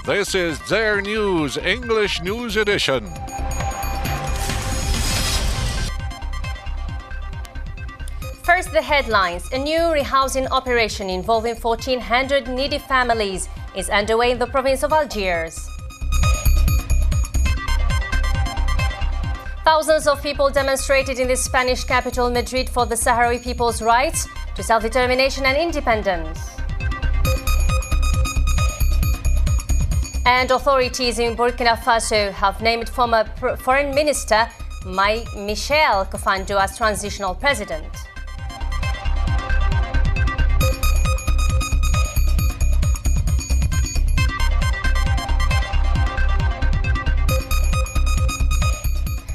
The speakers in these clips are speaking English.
This is Dzair News, English News Edition. First, the headlines. A new rehousing operation involving 1,400 needy families is underway in the province of Algiers. Thousands of people demonstrated in the Spanish capital, Madrid, for the Sahrawi people's rights to self-determination and independence. And authorities in Burkina Faso have named former Foreign Minister Michel Kafando as transitional president.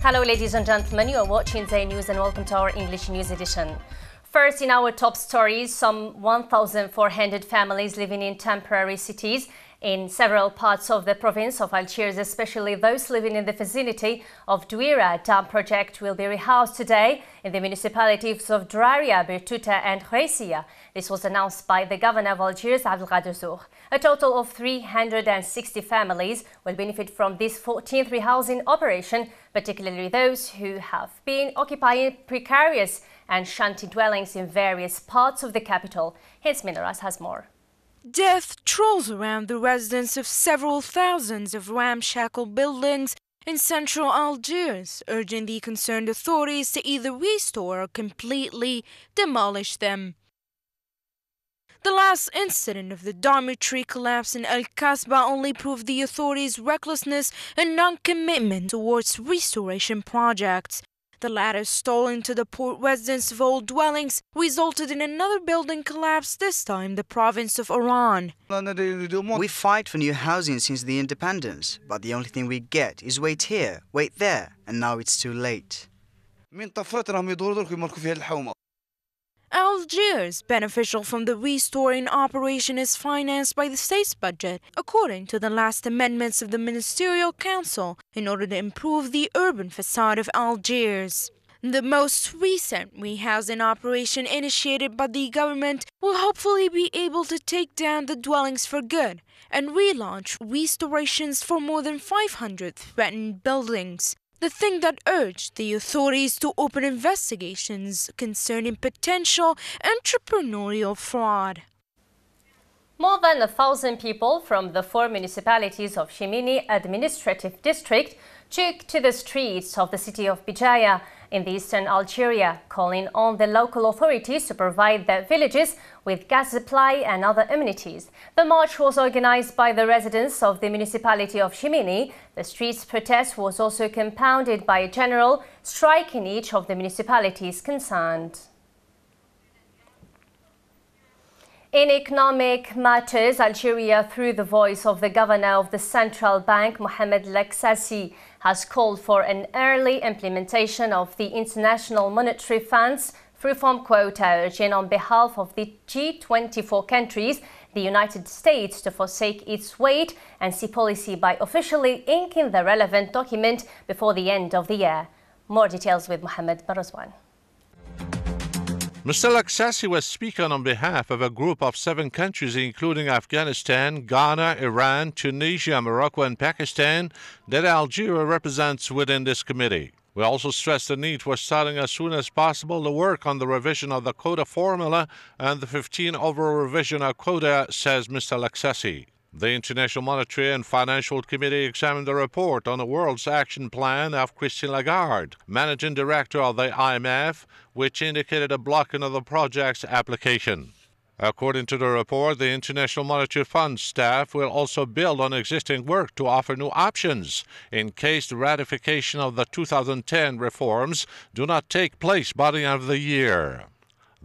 Hello, ladies and gentlemen. You are watching Dzair News and welcome to our English News Edition. First, in our top stories, some 1,400 families living in temporary cities in several parts of the province of Algiers, especially those living in the vicinity of Dzair dam project, will be rehoused today in the municipalities of Dzair, Bertuta and Khreissia. This was announced by the governor of Algiers, Abdelkader Zour. A total of 360 families will benefit from this 14th rehousing operation, particularly those who have been occupying precarious and shanty dwellings in various parts of the capital. His Minaras has more. Death trolls around the residents of several thousands of ramshackle buildings in central Algiers, urging the concerned authorities to either restore or completely demolish them. The last incident of the dormitory collapse in El Kasbah only proved the authorities' recklessness and non-commitment towards restoration projects. The latter stalling to the poor residents of old dwellings resulted in another building collapse, this time the province of Oran. We fight for new housing since the independence, but the only thing we get is wait here, wait there, and now it's too late. Algiers, beneficial from the restoring operation, is financed by the state's budget, according to the last amendments of the Ministerial Council, in order to improve the urban facade of Algiers. The most recent rehousing operation initiated by the government will hopefully be able to take down the dwellings for good and relaunch restorations for more than 500 threatened buildings. The thing that urged the authorities to open investigations concerning potential entrepreneurial fraud. More than 1,000 people from the 4 municipalities of Chimini Administrative District took to the streets of the city of Bijaya in the eastern Algeria, calling on the local authorities to provide their villages with gas supply and other amenities. The march was organized by the residents of the municipality of Chimini. The streets protest was also compounded by a general strike in each of the municipalities concerned. In economic matters, Algeria, through the voice of the governor of the central bank, Mohamed Laksasi, has called for an early implementation of the International Monetary Fund's reform quota, urging on behalf of the G24 countries, the United States, to forsake its wait and see policy by officially inking the relevant document before the end of the year. More details with Mohamed Barozwan. Mr. Laksasi was speaking on behalf of a group of 7 countries, including Afghanistan, Ghana, Iran, Tunisia, Morocco and Pakistan, that Algeria represents within this committee. We also stressed the need for starting as soon as possible the work on the revision of the quota formula and the 15 overall revision of quota, says Mr. Laksasi. The International Monetary and Financial Committee examined the report on the World's Action Plan of Christine Lagarde, Managing Director of the IMF, which indicated a blocking of the project's application. According to the report, the International Monetary Fund staff will also build on existing work to offer new options in case the ratification of the 2010 reforms do not take place by the end of the year.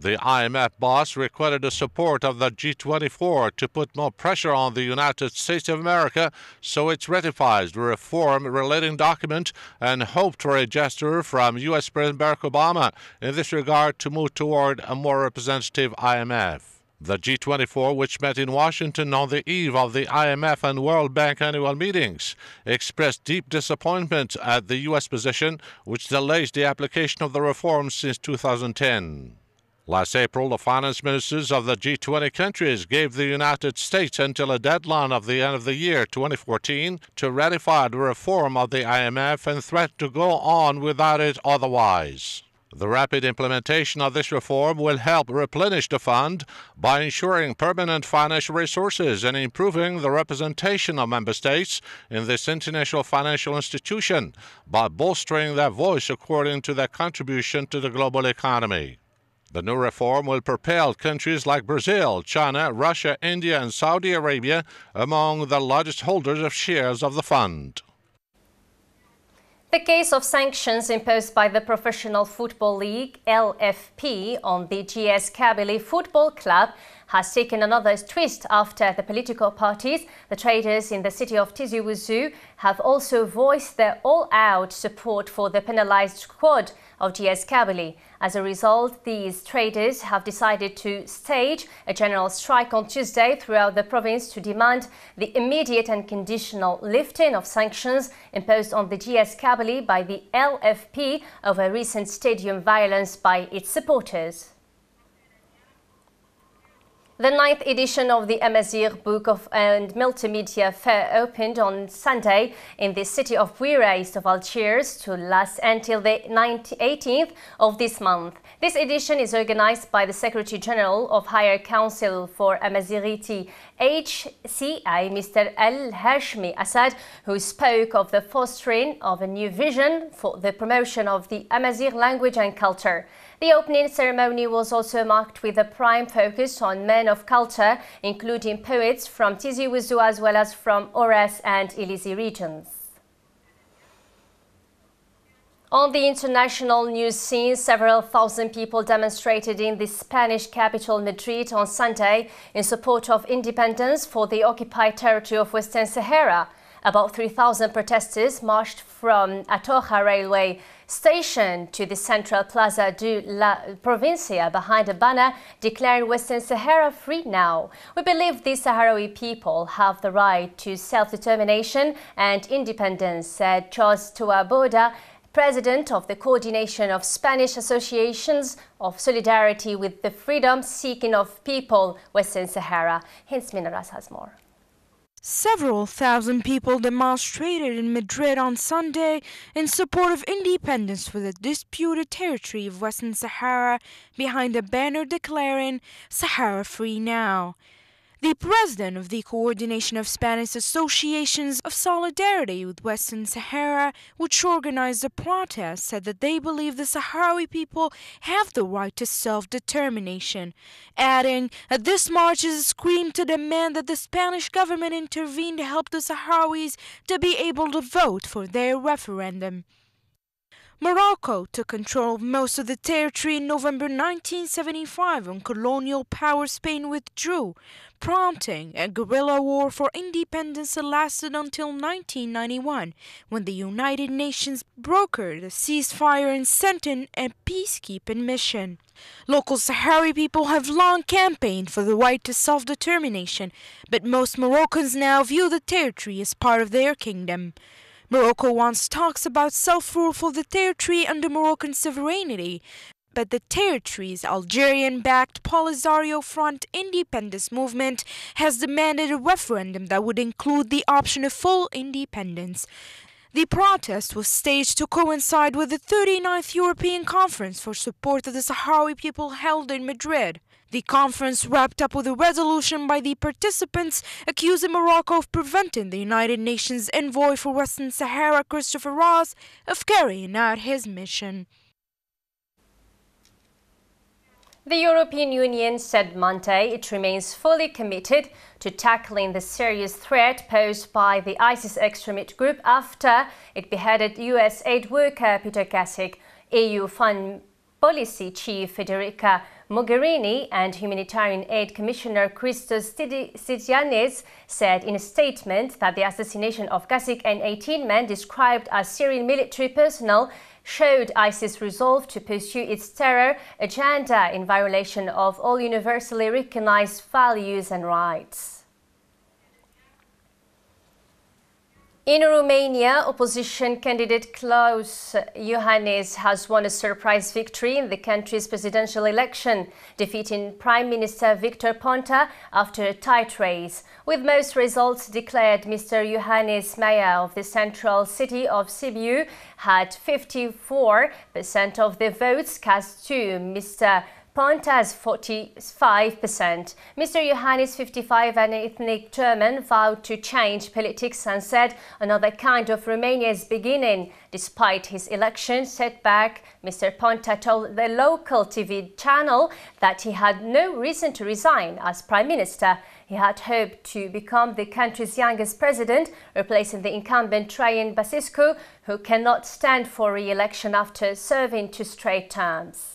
The IMF boss requested the support of the G24 to put more pressure on the United States of America so it ratifies the reform-relating document and hoped for a gesture from U.S. President Barack Obama in this regard to move toward a more representative IMF. The G24, which met in Washington on the eve of the IMF and World Bank annual meetings, expressed deep disappointment at the U.S. position, which delays the application of the reforms since 2010. Last April, the finance ministers of the G20 countries gave the United States until a deadline of the end of the year 2014 to ratify the reform of the IMF and threatened to go on without it otherwise. The rapid implementation of this reform will help replenish the fund by ensuring permanent financial resources and improving the representation of member states in this international financial institution by bolstering their voice according to their contribution to the global economy. The new reform will propel countries like Brazil, China, Russia, India, and Saudi Arabia among the largest holders of shares of the fund. The case of sanctions imposed by the Professional Football League, LFP, on the GS Kabylie Football Club has taken another twist after the political parties, the traders in the city of Tizi Ouzou, have also voiced their all-out support for the penalized squad of GS Kabylie. As a result, these traders have decided to stage a general strike on Tuesday throughout the province to demand the immediate and conditional lifting of sanctions imposed on the GS Kabylie by the LFP over recent stadium violence by its supporters. The 9th edition of the Amazigh Book and Multimedia Fair opened on Sunday in the city of Bouira, east of Algiers, to last until the 18th of this month. This edition is organized by the Secretary General of Higher Council for Amazighiti HCI, Mr. Al-Hashmi Assad, who spoke of the fostering of a new vision for the promotion of the Amazigh language and culture. The opening ceremony was also marked with a prime focus on men of culture, including poets from Tizi Ouzou as well as from Oras and Illizi regions. On the international news scene, several thousand people demonstrated in the Spanish capital Madrid on Sunday in support of independence for the occupied territory of Western Sahara. About 3,000 protesters marched from Atocha railway station to the central Plaza de la Provincia behind a banner declaring Western Sahara free now. We believe the Sahrawi people have the right to self-determination and independence, said Charles Touaboda, President of the Coordination of Spanish Associations of Solidarity with the Freedom-Seeking of People, Western Sahara. Hence, Minaras has more. Several thousand people demonstrated in Madrid on Sunday in support of independence for the disputed territory of Western Sahara behind a banner declaring Sahara free now. The president of the Coordination of Spanish Associations of Solidarity with Western Sahara, which organized the protest, said that they believe the Sahrawi people have the right to self-determination, adding that this march is a scream to demand that the Spanish government intervene to help the Sahrawis to be able to vote for their referendum. Morocco took control of most of the territory in November 1975 when colonial power Spain withdrew, prompting a guerrilla war for independence that lasted until 1991, when the United Nations brokered a ceasefire and sent in a peacekeeping mission. Local Sahrawi people have long campaigned for the right to self-determination, but most Moroccans now view the territory as part of their kingdom. Morocco wants talks about self-rule for the territory under Moroccan sovereignty, but the territory's Algerian-backed Polisario Front independence movement has demanded a referendum that would include the option of full independence. The protest was staged to coincide with the 39th European Conference for Support of the Sahrawi People held in Madrid. The conference wrapped up with a resolution by the participants accusing Morocco of preventing the United Nations envoy for Western Sahara, Christopher Ross, of carrying out his mission. The European Union said Monday it remains fully committed to tackling the serious threat posed by the ISIS extremist group after it beheaded US aid worker Peter Kasich. EU Foreign Policy Chief Federica Mogherini and Humanitarian Aid Commissioner Christos Stylianides said in a statement that the assassination of Kasich and 18 men described as Syrian military personnel showed ISIS' resolve to pursue its terror agenda in violation of all universally recognized values and rights. In Romania, opposition candidate Klaus Iohannis has won a surprise victory in the country's presidential election, defeating Prime Minister Victor Ponta after a tight race. With most results declared, Mr. Iohannis, mayor of the central city of Sibiu, had 54% of the votes cast to Mr. Ponta's 45%. Mr. Iohannis, 55, an ethnic German, vowed to change politics and said another kind of Romania is beginning. Despite his election setback, Mr. Ponta told the local TV channel that he had no reason to resign as Prime Minister. He had hoped to become the country's youngest president, replacing the incumbent Traian Băsescu, who cannot stand for re-election after serving 2 straight terms.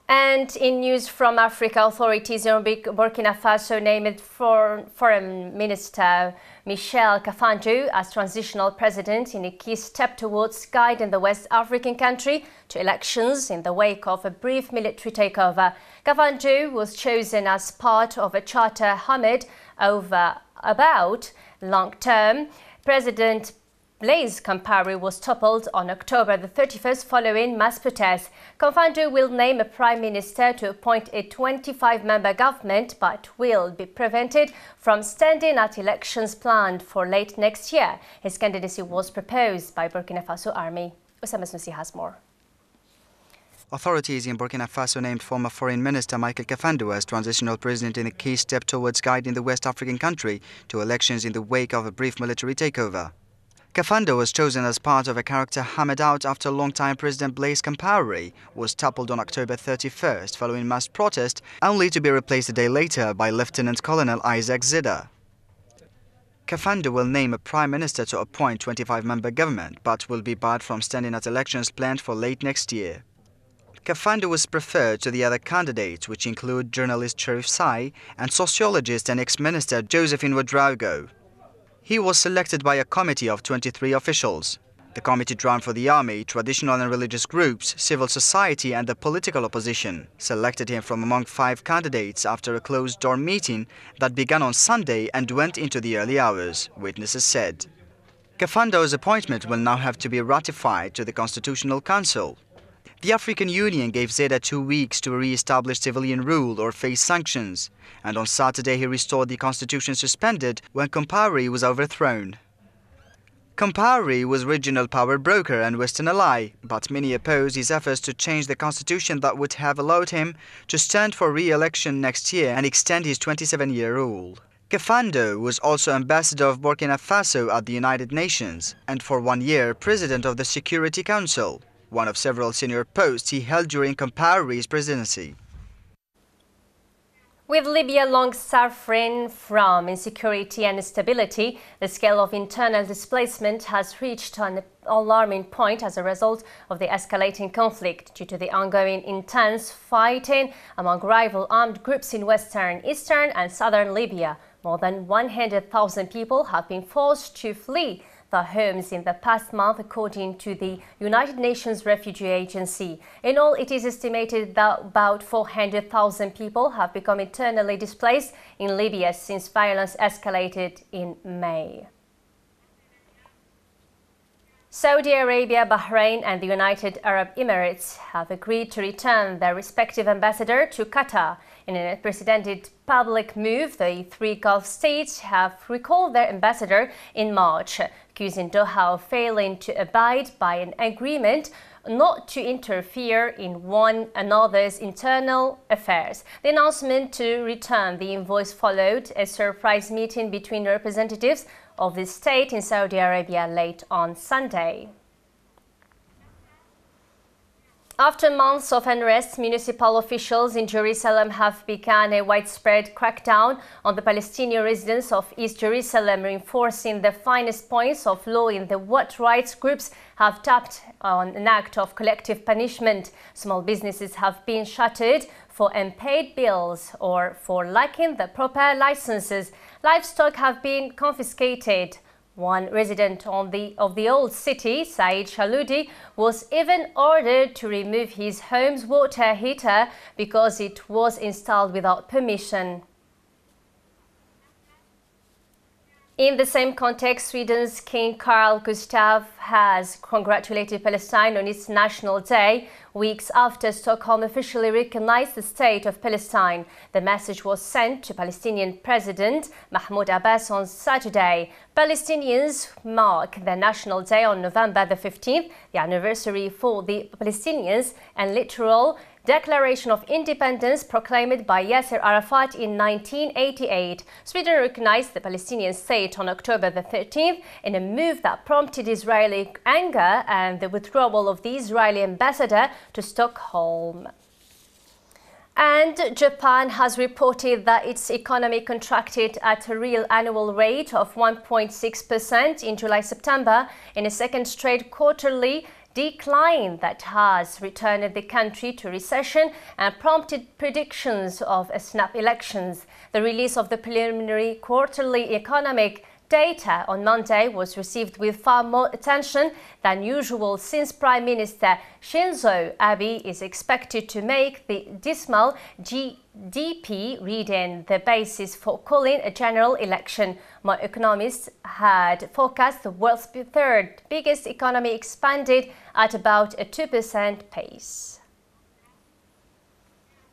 And in news from Africa, authorities in Burkina Faso named Foreign Minister Michel Kafando as transitional president in a key step towards guiding the West African country to elections in the wake of a brief military takeover. Kafando was chosen as part of a charter hammered over about long-term. President Blaise Compaoré was toppled on October the 31st following mass protests. Kafando will name a prime minister to appoint a 25-member government, but will be prevented from standing at elections planned for late next year. His candidacy was proposed by Burkina Faso Army. Osama Snusi has more. Authorities in Burkina Faso named former Foreign Minister Michel Kafando as transitional president in a key step towards guiding the West African country to elections in the wake of a brief military takeover. Kafando was chosen as part of a character hammered out after longtime President Blaise Compaoré was toppled on October 31st following mass protest, only to be replaced a day later by Lieutenant Colonel Isaac Zida. Kafando will name a prime minister to appoint 25-member government, but will be barred from standing at elections planned for late next year. Kafando was preferred to the other candidates, which include journalist Cherif Sai and sociologist and ex-minister Josephine Ouedraogo. He was selected by a committee of 23 officials. The committee drawn for the army, traditional and religious groups, civil society and the political opposition selected him from among 5 candidates after a closed-door meeting that began on Sunday and went into the early hours, witnesses said. Kafando's appointment will now have to be ratified to the Constitutional Council. The African Union gave Zeda 2 weeks to re-establish civilian rule or face sanctions, and on Saturday he restored the constitution suspended when Compaoré was overthrown. Compaoré was regional power broker and Western ally, but many opposed his efforts to change the constitution that would have allowed him to stand for re-election next year and extend his 27-year rule. Kafando was also ambassador of Burkina Faso at the United Nations and for 1 year president of the Security Council, one of several senior posts he held during Compaoré's presidency. With Libya long suffering from insecurity and instability, the scale of internal displacement has reached an alarming point as a result of the escalating conflict due to the ongoing intense fighting among rival armed groups in western, eastern and southern Libya. More than 100,000 people have been forced to flee their homes in the past month, according to the United Nations Refugee Agency. In all, it is estimated that about 400,000 people have become internally displaced in Libya since violence escalated in May. Saudi Arabia, Bahrain and the United Arab Emirates have agreed to return their respective ambassador to Qatar. In an unprecedented public move, the 3 Gulf states have recalled their ambassador in March, accusing Doha of failing to abide by an agreement not to interfere in one another's internal affairs. The announcement to return the envoys followed a surprise meeting between representatives of the state in Saudi Arabia late on Sunday. After months of unrest, municipal officials in Jerusalem have begun a widespread crackdown on the Palestinian residents of East Jerusalem, reinforcing the finest points of law in the what rights groups have tapped on an act of collective punishment. Small businesses have been shuttered for unpaid bills or for lacking the proper licenses. Livestock have been confiscated. One resident of the old city, Said Shaloudi, was even ordered to remove his home's water heater because it was installed without permission. In the same context, Sweden's King Carl Gustaf has congratulated Palestine on its National Day, weeks after Stockholm officially recognized the state of Palestine. The message was sent to Palestinian President Mahmoud Abbas on Saturday. Palestinians mark their National Day on November the 15th, the anniversary for the Palestinians and literal Declaration of Independence proclaimed by Yasser Arafat in 1988. Sweden recognized the Palestinian state on October the 13th in a move that prompted Israeli anger and the withdrawal of the Israeli ambassador to Stockholm. And Japan has reported that its economy contracted at a real annual rate of 1.6% in July-September in a second straight quarterly decline that has returned the country to recession and prompted predictions of a snap elections. The release of the preliminary quarterly economic data on Monday was received with far more attention than usual since Prime Minister Shinzo Abe is expected to make the dismal GDP reading the basis for calling a general election. More economists had forecast the world's third biggest economy expanded at about a 2% pace.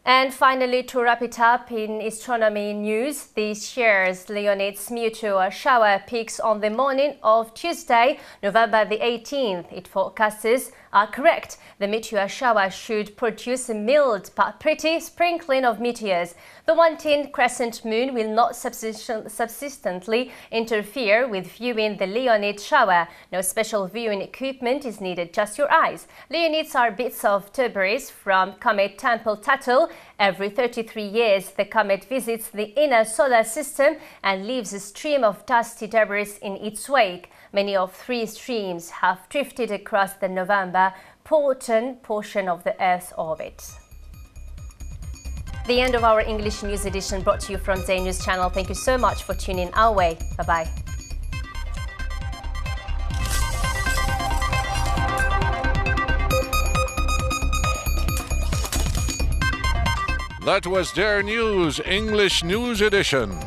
And finally, to wrap it up in astronomy news, the shares Leonid's meteor shower peaks on the morning of Tuesday, November the 18th. Its forecasts are correct. The meteor shower should produce a mild but pretty sprinkling of meteors. The one-tin crescent moon will not subsistently interfere with viewing the Leonid shower. No special viewing equipment is needed, just your eyes. Leonids are bits of debris from comet Tempel-Tuttle. Every 33 years, the comet visits the inner solar system and leaves a stream of dusty debris in its wake. Many of 3 streams have drifted across the November portion of the Earth's orbit. The end of our English news edition brought to you from Dzair News channel. Thank you so much for tuning our way. Bye-bye. That was Dzair News English News Edition.